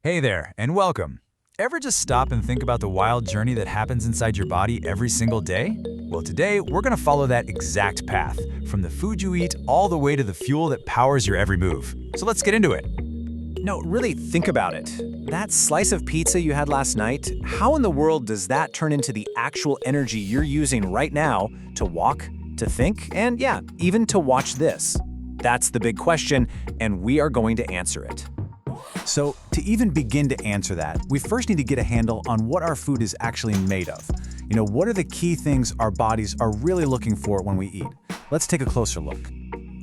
Hey there, and welcome. Ever just stop and think about the wild journey that happens inside your body every single day? Well, today we're going to follow that exact path, from the food you eat all the way to the fuel that powers your every move. So let's get into it. No, really think about it. That slice of pizza you had last night, how in the world does that turn into the actual energy you're using right now to walk, to think, and yeah, even to watch this? That's the big question, and we are going to answer it. So, to even begin to answer that, we first need to get a handle on what our food is actually made of. What are the key things our bodies are really looking for when we eat? Let's take a closer look.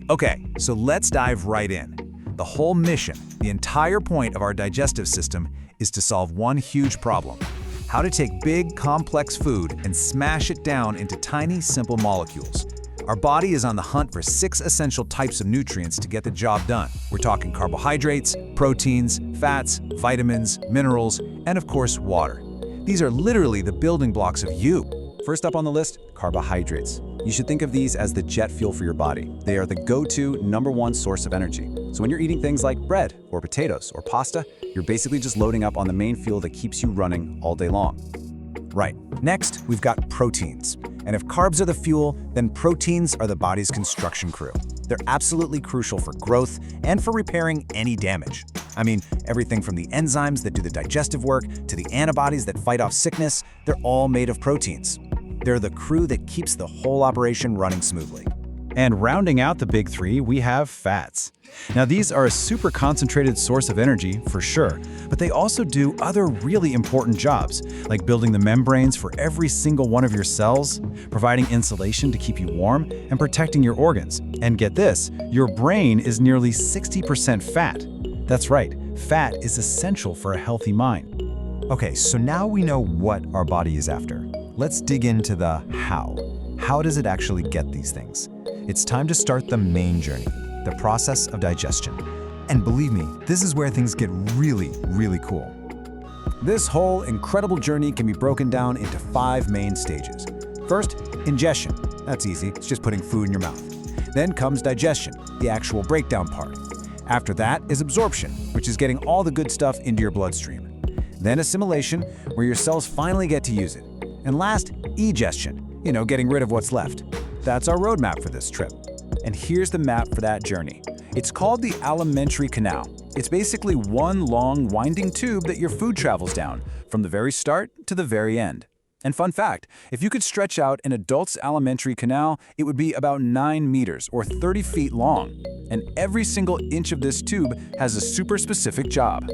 Okay, so let's dive right in. The whole mission, the entire point of our digestive system is to solve one huge problem: how to take big, complex food and smash it down into tiny, simple molecules. Our body is on the hunt for 6 essential types of nutrients to get the job done. We're talking carbohydrates, proteins, fats, vitamins, minerals, and of course, water. These are literally the building blocks of you. First up on the list, carbohydrates. You should think of these as the jet fuel for your body. They are the go-to #1 source of energy. So when you're eating things like bread or potatoes or pasta, you're basically just loading up on the main fuel that keeps you running all day long. Right. Next, we've got proteins. And if carbs are the fuel, then proteins are the body's construction crew. They're absolutely crucial for growth and for repairing any damage. I mean, everything from the enzymes that do the digestive work to the antibodies that fight off sickness, they're all made of proteins. They're the crew that keeps the whole operation running smoothly. And rounding out the big 3, we have fats. Now these are a super concentrated source of energy, for sure, but they also do other really important jobs, like building the membranes for every single one of your cells, providing insulation to keep you warm, and protecting your organs. And get this, your brain is nearly 60% fat. That's right, fat is essential for a healthy mind. Okay, so now we know what our body is after. Let's dig into the how. How does it actually get these things? It's time to start the main journey, the process of digestion. And believe me, this is where things get really, really cool. This whole incredible journey can be broken down into 5 main stages. First, ingestion. That's easy, it's just putting food in your mouth. Then comes digestion, the actual breakdown part. After that is absorption, which is getting all the good stuff into your bloodstream. Then assimilation, where your cells finally get to use it. And last, egestion, getting rid of what's left. That's our roadmap for this trip. And here's the map for that journey. It's called the Alimentary Canal. It's basically one long, winding tube that your food travels down, from the very start to the very end. And fun fact, if you could stretch out an adult's alimentary canal, it would be about 9 meters or 30 feet long. And every single inch of this tube has a super specific job.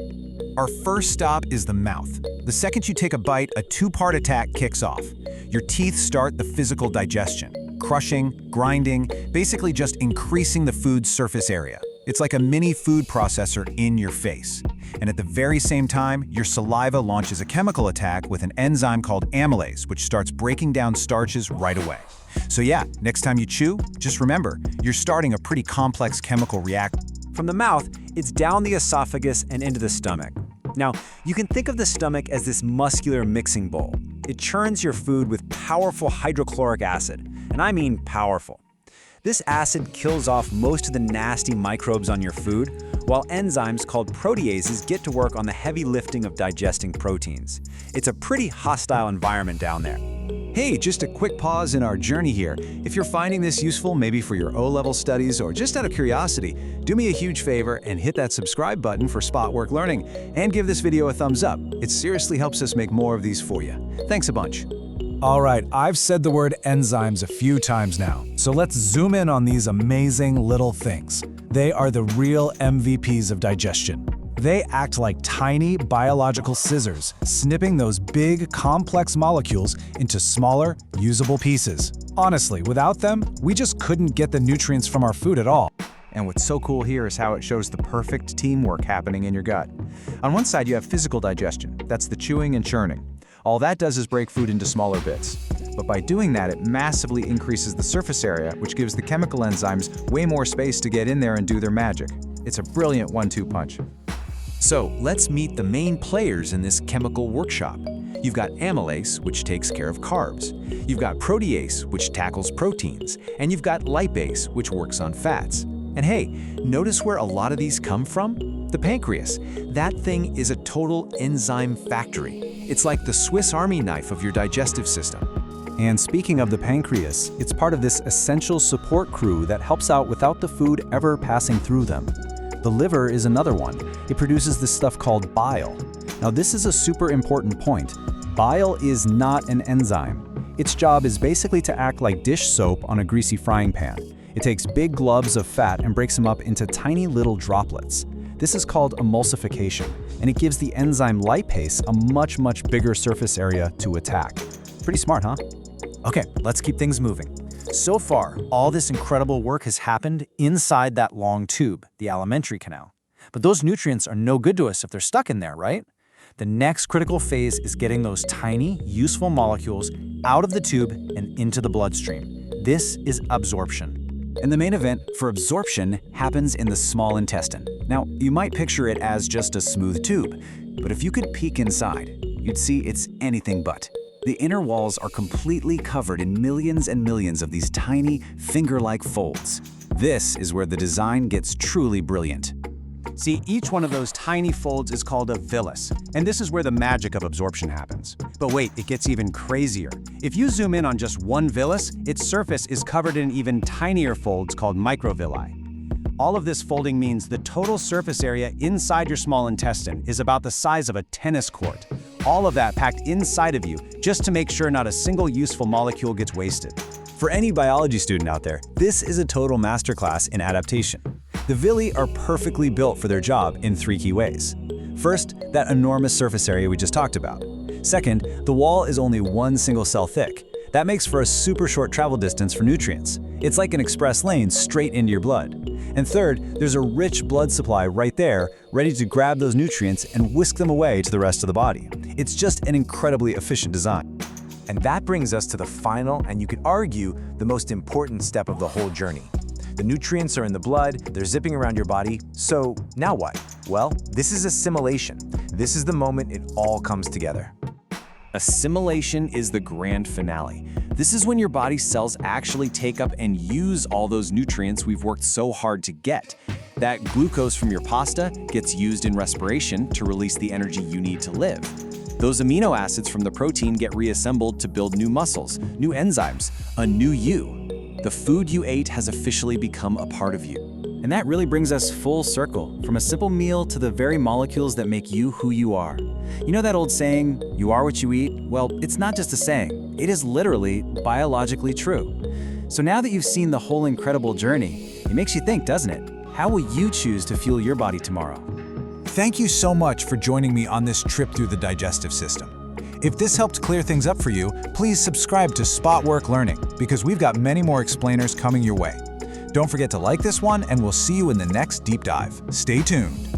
Our first stop is the mouth. The second you take a bite, a 2-part attack kicks off. Your teeth start the physical digestion. Crushing, grinding, basically just increasing the food's surface area. It's like a mini food processor in your face. And at the very same time, your saliva launches a chemical attack with an enzyme called Amylase, which starts breaking down starches right away. So yeah, next time you chew, just remember, you're starting a pretty complex chemical reaction. From the mouth, it's down the esophagus and into the stomach. Now, you can think of the stomach as this muscular mixing bowl. It churns your food with powerful hydrochloric acid, and I mean powerful. This acid kills off most of the nasty microbes on your food, while enzymes called proteases get to work on the heavy lifting of digesting proteins. It's a pretty hostile environment down there. Hey, just a quick pause in our journey here. If you're finding this useful, maybe for your O-level studies or just out of curiosity, do me a huge favor and hit that subscribe button for Spot Work Learning and give this video a thumbs up. It seriously helps us make more of these for you. Thanks a bunch. All right, I've said the word enzymes a few times now, so let's zoom in on these amazing little things. They are the real MVPs of digestion. They act like tiny biological scissors, snipping those big, complex molecules into smaller, usable pieces. Honestly, without them, we just couldn't get the nutrients from our food at all. And what's so cool here is how it shows the perfect teamwork happening in your gut. On one side, you have physical digestion. That's the chewing and churning. All that does is break food into smaller bits. But by doing that, it massively increases the surface area, which gives the chemical enzymes way more space to get in there and do their magic. It's a brilliant 1-2 punch. So let's meet the main players in this chemical workshop. You've got amylase, which takes care of carbs. You've got protease, which tackles proteins. And you've got lipase, which works on fats. And hey, notice where a lot of these come from? The pancreas. That thing is a total enzyme factory. It's like the Swiss Army knife of your digestive system. And speaking of the pancreas, it's part of this essential support crew that helps out without the food ever passing through them. The liver is another one. It produces this stuff called bile. Now this is a super important point. Bile is not an enzyme. Its job is basically to act like dish soap on a greasy frying pan. It takes big globs of fat and breaks them up into tiny little droplets. This is called emulsification, and it gives the enzyme lipase a much bigger surface area to attack. Pretty smart, huh? Okay, let's keep things moving. So far, all this incredible work has happened inside that long tube, the alimentary canal. But those nutrients are no good to us if they're stuck in there, right? The next critical phase is getting those tiny, useful molecules out of the tube and into the bloodstream. This is absorption. And the main event for absorption happens in the small intestine. Now, you might picture it as just a smooth tube, but if you could peek inside, you'd see it's anything but. The inner walls are completely covered in millions and millions of these tiny, finger-like folds. This is where the design gets truly brilliant. See, each one of those tiny folds is called a villus, and this is where the magic of absorption happens. But wait, it gets even crazier. If you zoom in on just one villus, its surface is covered in even tinier folds called microvilli. All of this folding means the total surface area inside your small intestine is about the size of a tennis court. All of that packed inside of you just to make sure not a single useful molecule gets wasted. For any biology student out there, this is a total masterclass in adaptation. The villi are perfectly built for their job in 3 key ways. First, that enormous surface area we just talked about. Second, the wall is only one single cell thick. That makes for a super short travel distance for nutrients. It's like an express lane straight into your blood. And third, there's a rich blood supply right there, ready to grab those nutrients and whisk them away to the rest of the body. It's just an incredibly efficient design. And that brings us to the final, and you could argue, the most important step of the whole journey. The nutrients are in the blood, they're zipping around your body, so now what? Well, this is assimilation. This is the moment it all comes together. Assimilation is the grand finale. This is when your body's cells actually take up and use all those nutrients we've worked so hard to get. That glucose from your pasta gets used in respiration to release the energy you need to live. Those amino acids from the protein get reassembled to build new muscles, new enzymes, a new you. The food you ate has officially become a part of you. And that really brings us full circle, from a simple meal to the very molecules that make you who you are. You know that old saying, you are what you eat? Well, it's not just a saying. It is literally biologically true. So now that you've seen the whole incredible journey, it makes you think, doesn't it? How will you choose to fuel your body tomorrow? Thank you so much for joining me on this trip through the digestive system. If this helped clear things up for you, please subscribe to Spotwork Learning, because we've got many more explainers coming your way. Don't forget to like this one, and we'll see you in the next deep dive. Stay tuned.